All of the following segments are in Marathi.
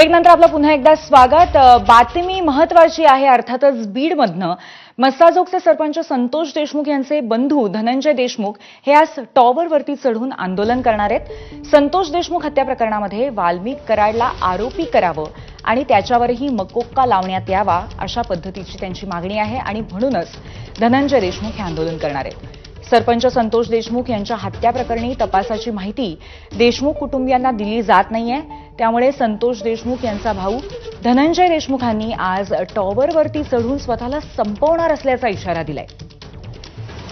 नंतर आपलं पुन्हा एकदा स्वागत। बातमी महत्त्वाची आहे। अर्थातच बीडमधनं मस्साजोगचे सरपंच संतोष देशमुख यांचे बंधू धनंजय देशमुख हे आज टॉवरवरती चढून आंदोलन करणार आहेत। संतोष देशमुख हत्या प्रकरणामध्ये वाल्मिक कराडला आरोपी करावं आणि त्याच्यावरही मकोक्का लावण्यात यावा अशा पद्धतीची त्यांची मागणी आहे आणि म्हणूनच धनंजय देशमुख हे आंदोलन करणार आहेत। सरपंच संतोष देशमुख यांच्या हत्या प्रकरणी तपासाची माहिती देशमुख कुटुंबियांना दिली जात नाहीये। त्यामुळे संतोष देशमुख यांचा भाऊ धनंजय देशमुखांनी आज टॉवरवरती चढून स्वतःला संपवणार असल्याचा इशारा दिलाय।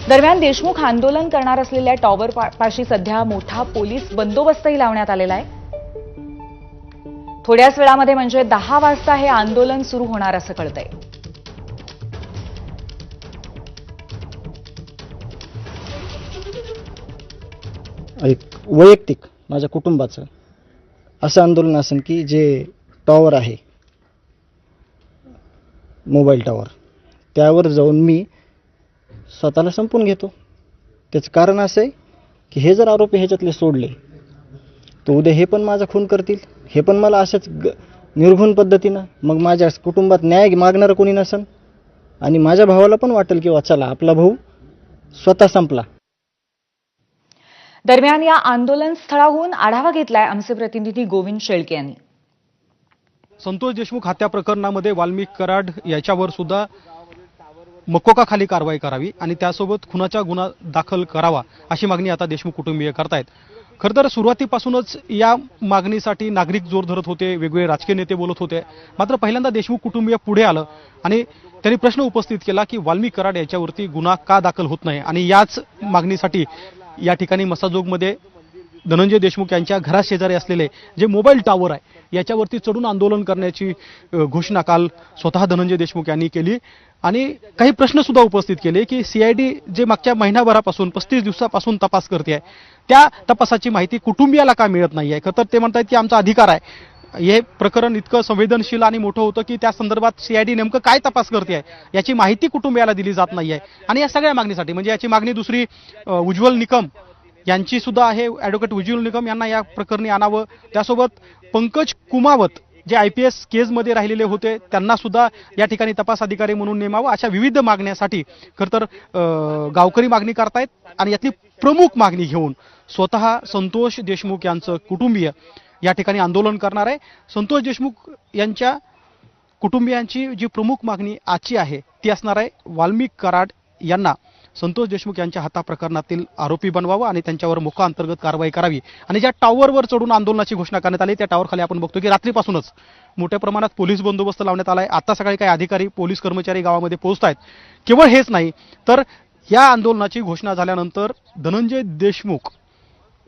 दरम्यान देशमुख आंदोलन करणार असलेल्या टॉवर पाशी सध्या मोठा पोलीस बंदोबस्तही लावण्यात आलेला आहे। थोड्याच वेळामध्ये म्हणजे 10 वाजता हे आंदोलन सुरू होणार असं कळतंय। एक वैयक्तिक माझ्या कुटुंबाचं असं आंदोलन असेल की जे टॉवर आहे मोबाईल टॉवर त्यावर जाऊन मी स्वतःला संपून घेतो। त्याचं कारण असं आहे की हे जर आरोपी ह्याच्यातले सोडले तर उद्या हे पण माझा खून करतील, हे पण मला अशाच निर्घुण पद्धतीनं मग माझ्या कुटुंबात न्याय मागणारं कोणी नसेल आणि माझ्या भावाला पण वाटेल की चला आपला भाऊ स्वतः संपला। दरम्यान या आंदोलन स्थळाहून आढावा घेतलाय आमचे प्रतिनिधी गोविंद शेळके यांनी। संतोष देशमुख हत्या प्रकरणामध्ये वाल्मिक कराड याच्यावर सुद्धा मकोकाखाली कारवाई करावी आणि त्यासोबत खुनाचा गुन्हा दाखल करावा अशी मागणी आता देशमुख कुटुंबीय करतायत। खरं तर सुरुवातीपासूनच या मागणीसाठी नागरिक जोर धरत होते, वेगवेगळे राजकीय नेते बोलत होते। मात्र पहिल्यांदा देशमुख कुटुंबीय पुढे आलं आणि त्यांनी प्रश्न उपस्थित केला की वाल्मिक कराड याच्यावरती गुन्हा का दाखल होत नाही आणि याच मागणीसाठी या ठिकाणी मस्साजोगमध्ये धनंजय देशमुख यांच्या घराशेजारी असलेले जे मोबाईल टॉवर आहे याच्यावरती चढून आंदोलन करण्याची घोषणा काल स्वतः धनंजय देशमुख यांनी केली आणि काही प्रश्न सुद्धा उपस्थित केले की सीआयडी जे मागच्या महिनाभरापासून 35 दिवसापासून तपास करते आहे त्या तपासाची माहिती कुटुंबियाला का मिळत नाही आहे। तर ते म्हणतात की आमचा अधिकार आहे। हे प्रकरण इतकं संवेदनशील आणि मोठं होतं की त्या संदर्भात सीआयडी नेमकं काय तपास करते आहे याची माहिती कुटुंबियाला दिली जात नाही आहे आणि या सगळ्या मागणीसाठी म्हणजे याची मागणी दुसरी उज्ज्वल निकम यांची सुद्धा आहे। ॲडव्होकेट उज्ज्वल निकम यांना या प्रकरणी आणावं, त्यासोबत पंकज कुमावत जे IPS केसमध्ये राहिलेले होते त्यांना सुद्धा या ठिकाणी तपास अधिकारी म्हणून नेमावं अशा विविध मागण्यासाठी खरं तर गावकरी मागणी करतायत आणि यातली प्रमुख मागणी घेऊन स्वतः संतोष देशमुख यांचं कुटुंबीय या ठिकाणी आंदोलन करणार आहे। संतोष देशमुख यांच्या कुटुंबियांची जी प्रमुख मागणी आजची आहे ती असणार आहे वाल्मिक कराड यांना संतोष देशमुख यांच्या हत्या प्रकरणातील आरोपी बनवावं आणि त्यांच्यावर मोका अंतर्गत कारवाई करावी आणि ज्या टॉवरवर चढून आंदोलनाची घोषणा करण्यात आली त्या टॉवरखाली आपण बघतो की रात्रीपासूनच मोठ्या प्रमाणात पोलीस बंदोबस्त लावण्यात आला आहे। आता सकाळी काही अधिकारी पोलीस कर्मचारी गावामध्ये पोहोचतायत। केवळ हेच नाही तर या आंदोलनाची घोषणा झाल्यानंतर धनंजय देशमुख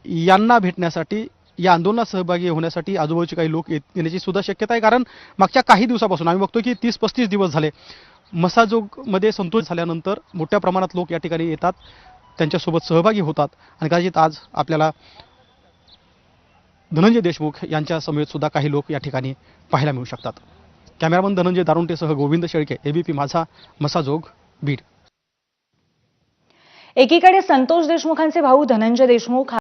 यांना भेटण्यासाठी या आंदोलनात सहभागी होण्यासाठी आजूबाजूचे काही लोक येण्याची सुद्धा शक्यता आहे। कारण मागच्या काही दिवसापासून आम्ही बघतो की 30-35 दिवस झाले मस्साजोगमध्ये संतोष झाल्यानंतर मोठ्या प्रमाणात लोक या ठिकाणी येतात, त्यांच्यासोबत सहभागी होतात आणि कदाचित आज आपल्याला धनंजय देशमुख यांच्या समेत सुद्धा काही लोक या ठिकाणी पाहायला मिळू शकतात। कॅमेरामन धनंजय दारुंटेसह गोविंद शेळके, ABP माझा, मस्साजोग, बीड। एकीकडे संतोष देशमुखांचे भाऊ धनंजय देशमुख